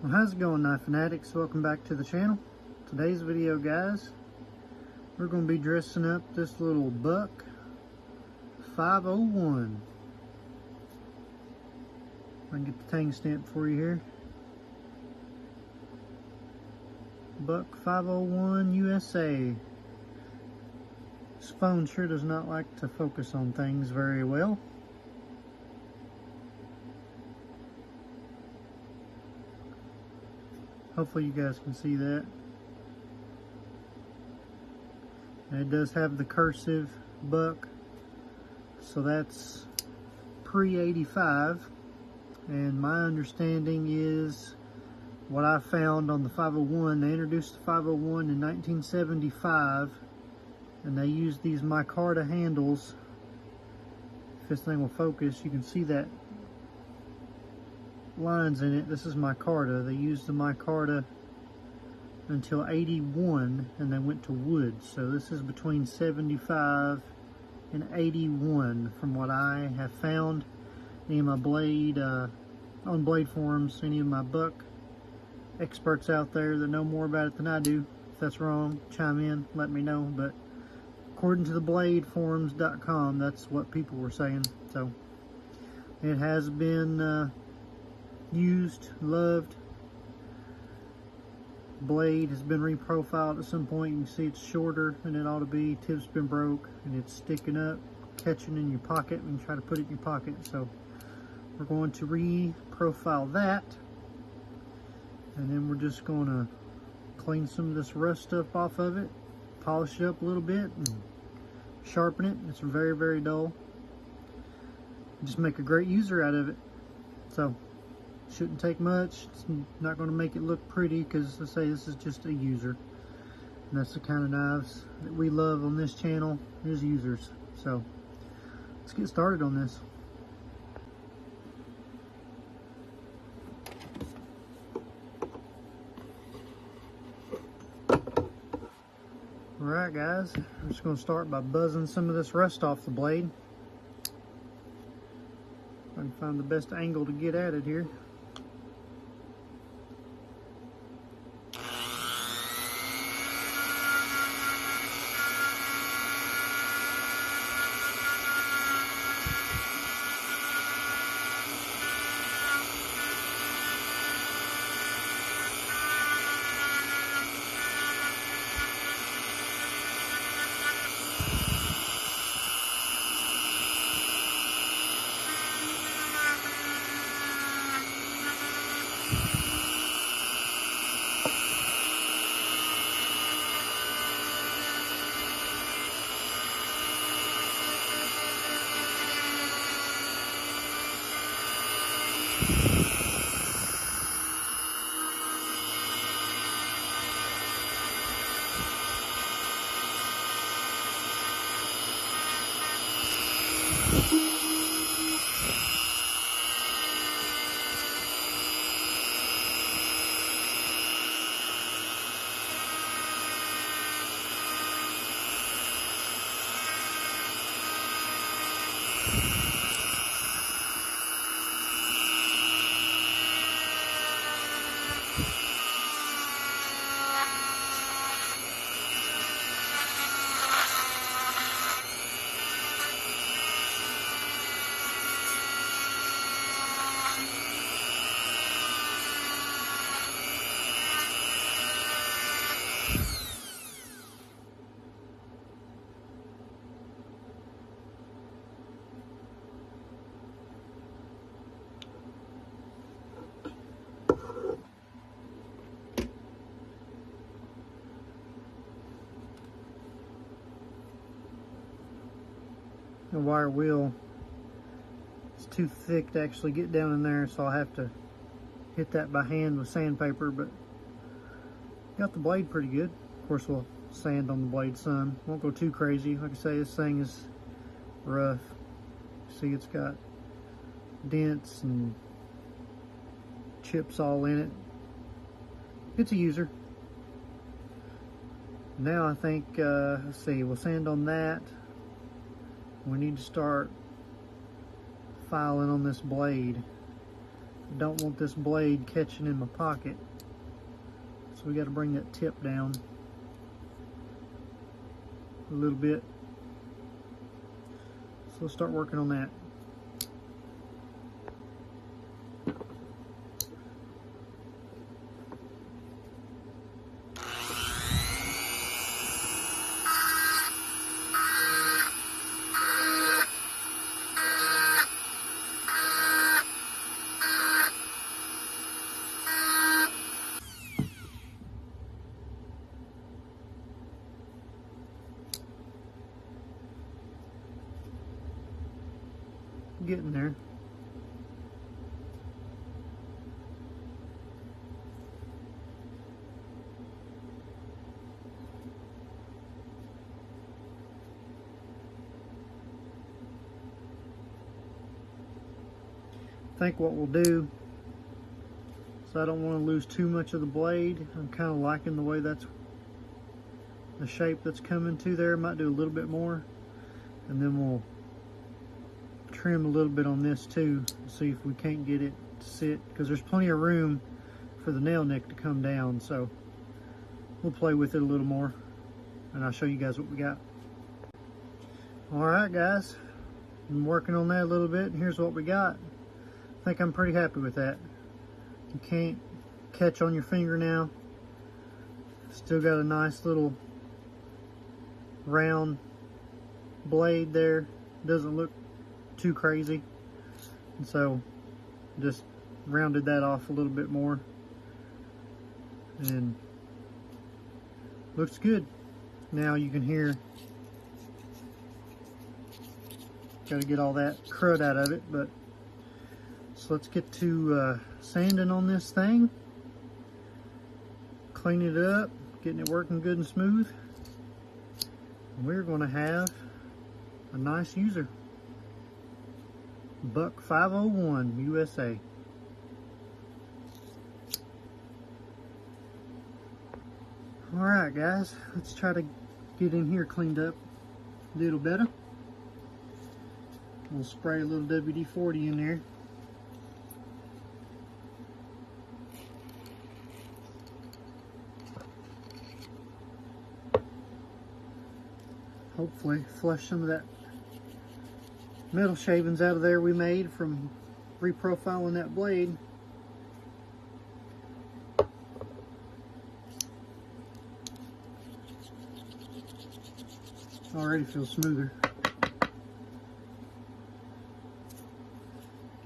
Well, how's it going, knife fanatics? Welcome back to the channel. Today's video, guys, we're going to be dressing up this little buck 501. I can get the tang stamp for you here. Buck 501 USA. This phone sure does not like to focus on things very well. Hopefully you guys can see that. And it does have the cursive buck, so that's pre-85. And my understanding is what I found on the 501, they introduced the 501 in 1975, and they used these micarta handles. If this thing will focus, you can see that lines in it. This is micarta. They used the micarta until 81, and they went to wood. So this is between 75 and 81 from what I have found. Any of my blade, on blade forums, any of my buck experts out there that know more about it than I do. If that's wrong, chime in, let me know. But according to the bladeforums.com, that's what people were saying. So it has been used, loved. Blade has been reprofiled at some point. You can see it's shorter than it ought to be. Tip's been broke and it's sticking up, catching in your pocket when you try to put it in your pocket. So we're going to reprofile that, and then we're just going to clean some of this rust stuff off of it, polish it up a little bit, and sharpen it. It's very, very dull. Just make a great user out of it. So shouldn't take much. It's not going to make it look pretty because, I say, this is just a user, and that's the kind of knives that we love on this channel, is users. So let's get started on this. Alright guys, I'm just going to start by buzzing some of this rust off the blade. I can find the best angle to get at it here. The wire wheel is too thick to actually get down in there, so I'll have to hit that by hand with sandpaper, but got the blade pretty good. Of course, we'll sand on the blade some. Won't go too crazy. Like I say, this thing is rough. See, it's got dents and chips all in it. It's a user. Now I think, let's see, we'll sand on that. We need to start filing on this blade. I don't want this blade catching in my pocket. So we got to bring that tip down a little bit. So let's start working on that. Getting there. I think what we'll do, so I don't want to lose too much of the blade. I'm kind of liking the way that's the shape that's coming to there. Might do a little bit more, and then we'll trim a little bit on this too, see if we can't get it to sit, because there's plenty of room for the nail nick to come down. So we'll play with it a little more and I'll show you guys what we got. Alright guys, I'm working on that a little bit and here's what we got. I think I'm pretty happy with that. You can't catch on your finger now. Still got a nice little round blade there. Doesn't look too crazy, and so just rounded that off a little bit more and looks good. Now you can hear, got to get all that crud out of it, but so let's get to sanding on this thing, cleaning it up, getting it working good and smooth, and we're going to have a nice user. Buck 501 USA. Alright guys, let's try to get in here cleaned up a little better. We'll spray a little WD-40 in there. Hopefully flush some of that metal shavings out of there we made from reprofiling that blade. Already feels smoother.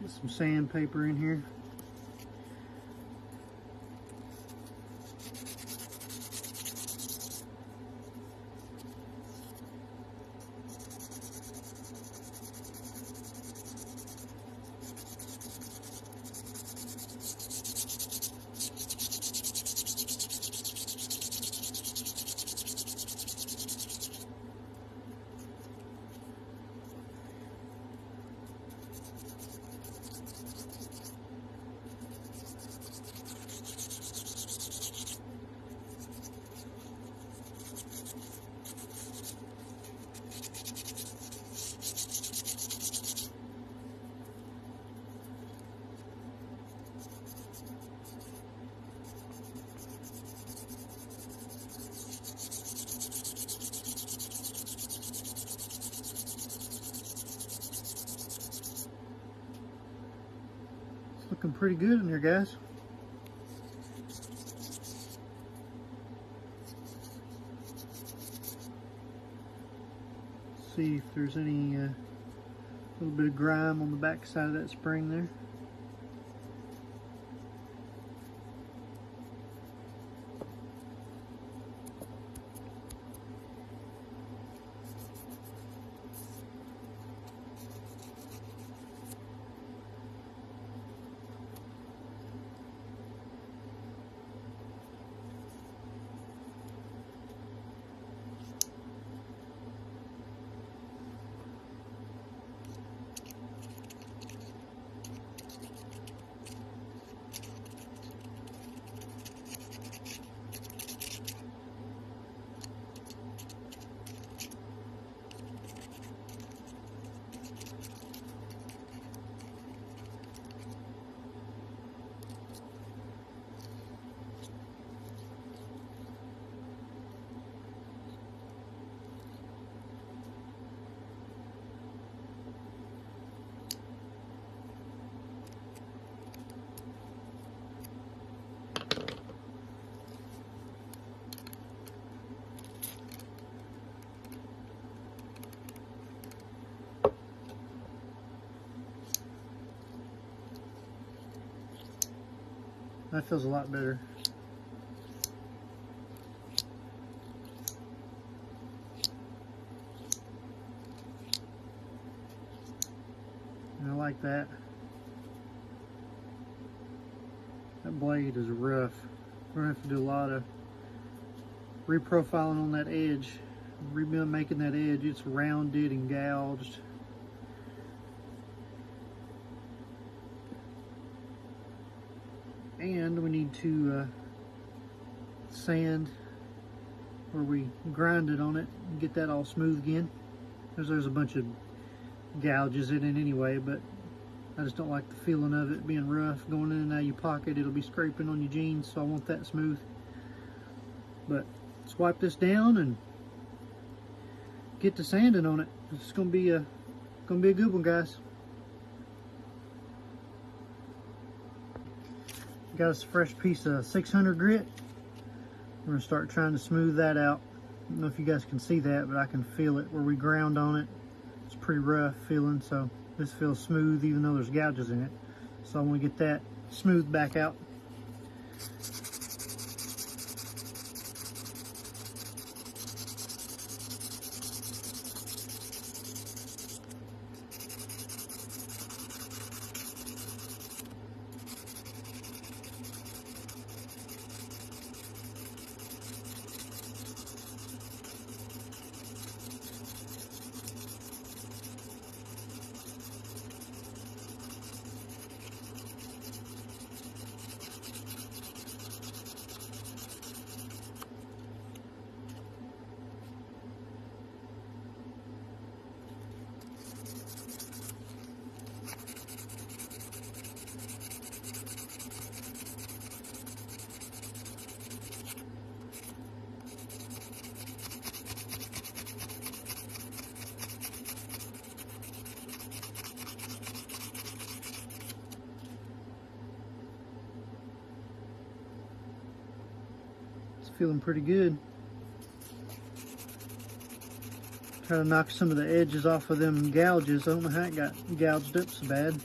Get some sandpaper in here. Looking pretty good in here, guys. See if there's any little bit of grime on the back side of that spring there. That feels a lot better. And I like that. That blade is rough. We're gonna have to do a lot of reprofiling on that edge. Making that edge, it's rounded and gouged. And we need to sand where we grinded on it and get that all smooth again. There's a bunch of gouges in it anyway, but I just don't like the feeling of it being rough. Going in and out of your pocket, it'll be scraping on your jeans, so I want that smooth. But let's wipe this down and get to sanding on it. It's gonna be a good one, guys. Got us a fresh piece of 600 grit. We're gonna start trying to smooth that out. I don't know if you guys can see that, but I can feel it where we ground on it. It's pretty rough feeling, so this feels smooth even though there's gouges in it. So I want to get that smoothed back out. Feeling pretty good. Try to knock some of the edges off of them gouges. I don't know how it got gouged up so bad.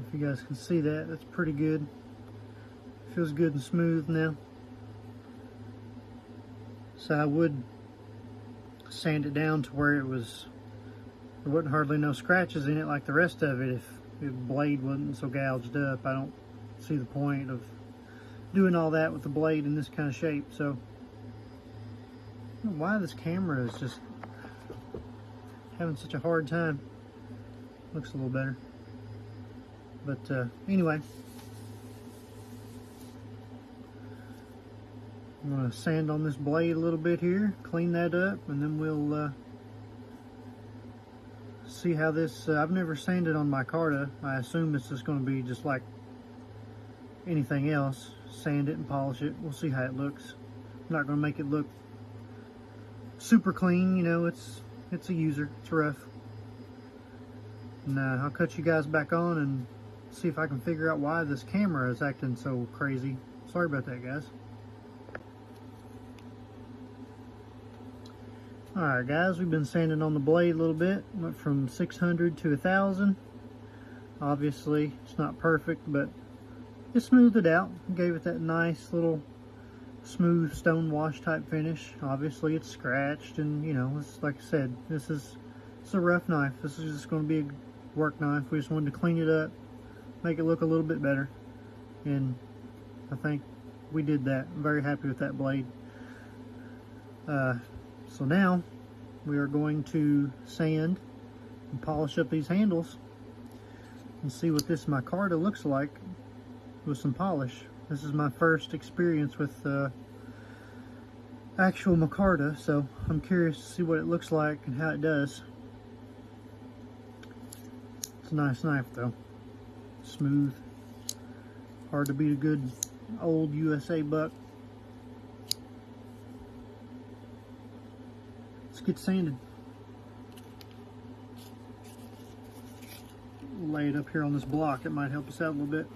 If you guys can see that, that's pretty good. Feels good and smooth now. So I would sand it down to where there wasn't hardly no scratches in it like the rest of it if the blade wasn't so gouged up. I don't see the point of doing all that with the blade in this kind of shape. So I don't know why this camera is just having such a hard time. Looks a little better. But anyway, I'm going to sand on this blade a little bit here, clean that up, and then we'll see how this, I've never sanded on micarta. I assume it's just going to be just like anything else. Sand it and polish it. We'll see how it looks. I'm not going to make it look super clean, you know, it's a user, it's rough. And I'll cut you guys back on and see if I can figure out why this camera is acting so crazy. Sorry about that, guys. Alright guys, we've been sanding on the blade a little bit. Went from 600 to 1000. Obviously, it's not perfect, but it smoothed it out. Gave it that nice little smooth stone wash type finish. Obviously, it's scratched, and you know, it's like I said, it's a rough knife. This is just going to be a work knife. We just wanted to clean it up, make it look a little bit better, and I think we did that. I'm very happy with that blade. So now we are going to sand and polish up these handles and see what this micarta looks like with some polish. This is my first experience with actual micarta, so I'm curious to see what it looks like and how it does. It's a nice knife though. Smooth. Hard to beat a good old USA buck. Let's get sanded. Lay it up here on this block. It might help us out a little bit.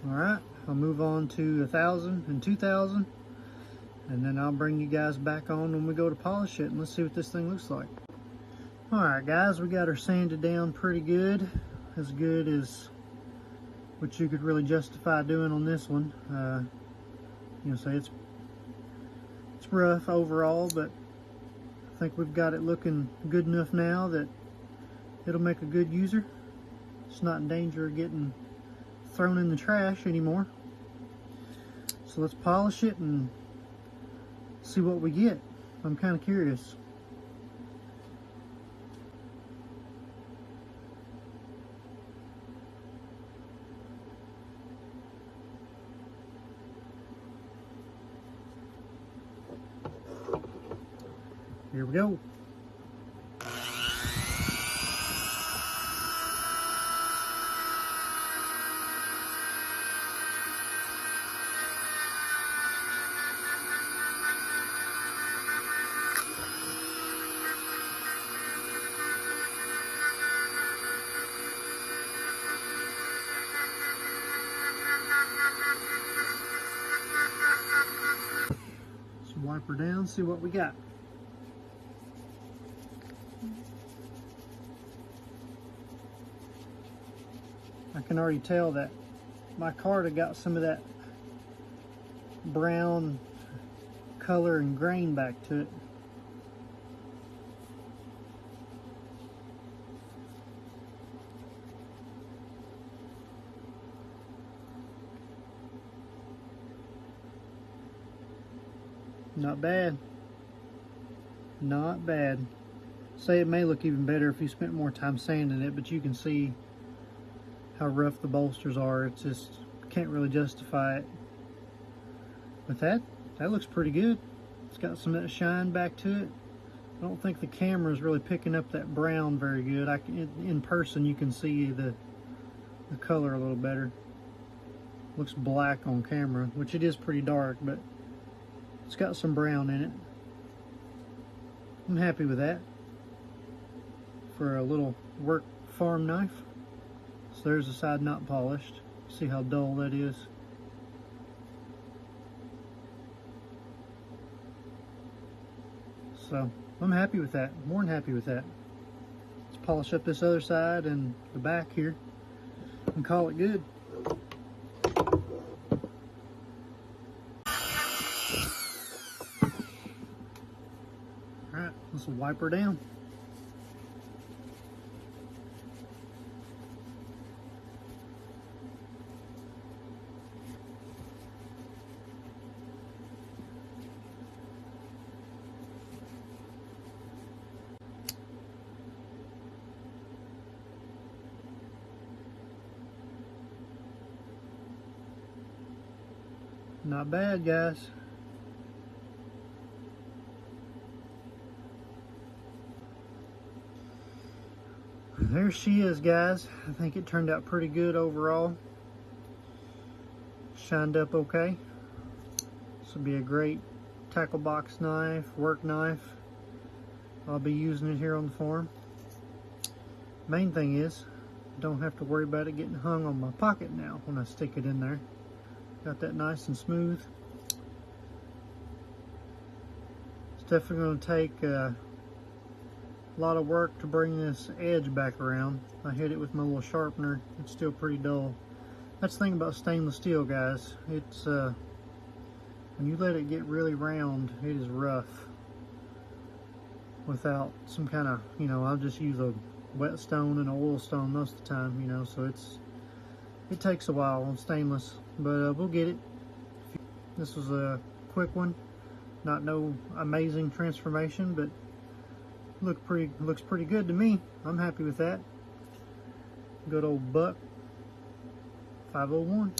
Alright, I'll move on to 1,000 and 2,000, and then I'll bring you guys back on when we go to polish it, and let's see what this thing looks like. Alright guys, we got her sanded down pretty good as what you could really justify doing on this one. Say it's rough overall, but I think we've got it looking good enough now that it'll make a good user. It's not in danger of getting thrown in the trash anymore. So let's polish it and see what we get. I'm kind of curious. Here we go. Let's wipe her down, see what we got. I can already tell that micarta got some of that brown color and grain back to it. Not bad. Not bad. Say it may look even better if you spent more time sanding it, but you can see how rough the bolsters are. It's just, can't really justify it. But that looks pretty good. It's got some of that shine back to it. I don't think the camera is really picking up that brown very good. In person you can see the color a little better. Looks black on camera, which it is pretty dark, but it's got some brown in it. I'm happy with that for a little work farm knife. So there's the side not polished. See how dull that is. So I'm happy with that, more than happy with that. Let's polish up this other side and the back here and call it good. Alright, let's wipe her down. Not bad, guys. There she is, guys. I think it turned out pretty good overall. Shined up okay. This will be a great tackle box knife, work knife. I'll be using it here on the farm. Main thing is, I don't have to worry about it getting hung on my pocket now when I stick it in there. Got that nice and smooth. It's definitely going to take A lot of work to bring this edge back around. I hit it with my little sharpener. It's still pretty dull. That's the thing about stainless steel, guys. It's when you let it get really round, it is rough. Without some kind of, you know, I'll just use a whetstone and an oil stone most of the time, you know, so it takes a while on stainless, but we'll get it. This was a quick one, not no amazing transformation, but looks pretty good to me. I'm happy with that. Good old buck 501.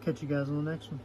Catch you guys on the next one.